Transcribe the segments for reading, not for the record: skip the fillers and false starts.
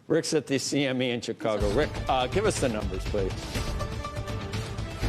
Rick's at the CME in Chicago. Rick, give us the numbers, please.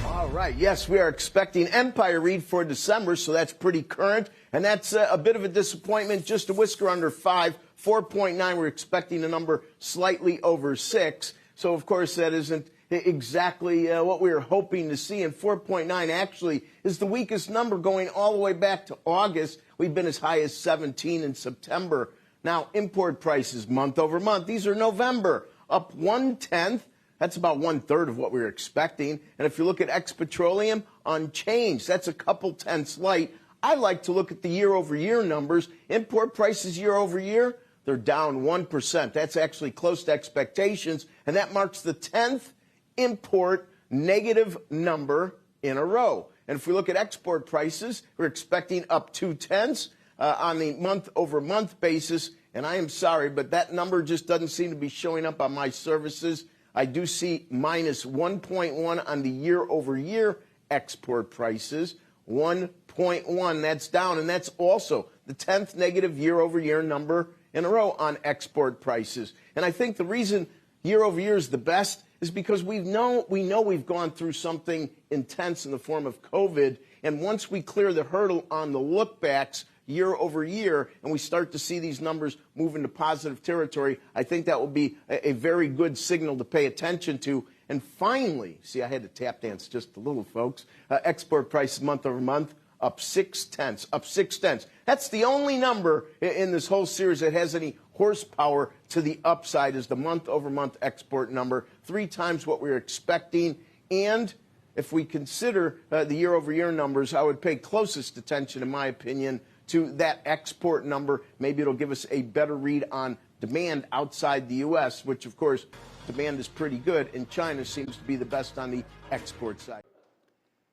All right. Yes, we are expecting Empire read for December, so that's pretty current. And that's a bit of a disappointment, just a whisker under 5, 4.9. We're expecting a number slightly over 6. So, of course, that isn't exactly what we were hoping to see. And 4.9 actually is the weakest number going all the way back to August. We've been as high as 17 in September. Now, import prices month over month. These are November, up 1/10. That's about 1/3 of what we were expecting. And if you look at ex-petroleum, unchanged. That's a couple tenths light. I like to look at the year-over-year numbers. Import prices year-over-year, they're down 1%. That's actually close to expectations. And that marks the 10th import negative number in a row. And if we look at export prices, we're expecting up 0.2 on the month-over-month basis. And I am sorry, but that number just doesn't seem to be showing up on my services. I do see minus 1.1 on the year-over-year export prices. 1.1, that's down, and that's also the 10th negative year-over-year number in a row on export prices. And I think the reason year-over-year is the best is because we know we've gone through something intense in the form of COVID, and once we clear the hurdle on the look-backs year over year, and we start to see these numbers move into positive territory, I think that will be a very good signal to pay attention to. And finally, see, I had to tap dance just a little, folks. Export prices month over month, up 0.6, up 0.6. That's the only number in this whole series that has any horsepower to the upside, is the month over month export number, 3 times what we were expecting. And if we consider the year over year numbers, I would pay closest attention, in my opinion, to that export number. Maybe it'll give us a better read on demand outside the U.S., which, of course, demand is pretty good, and China seems to be the best on the export side.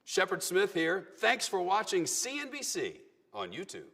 Shepard Smith here. Thanks for watching CNBC on YouTube.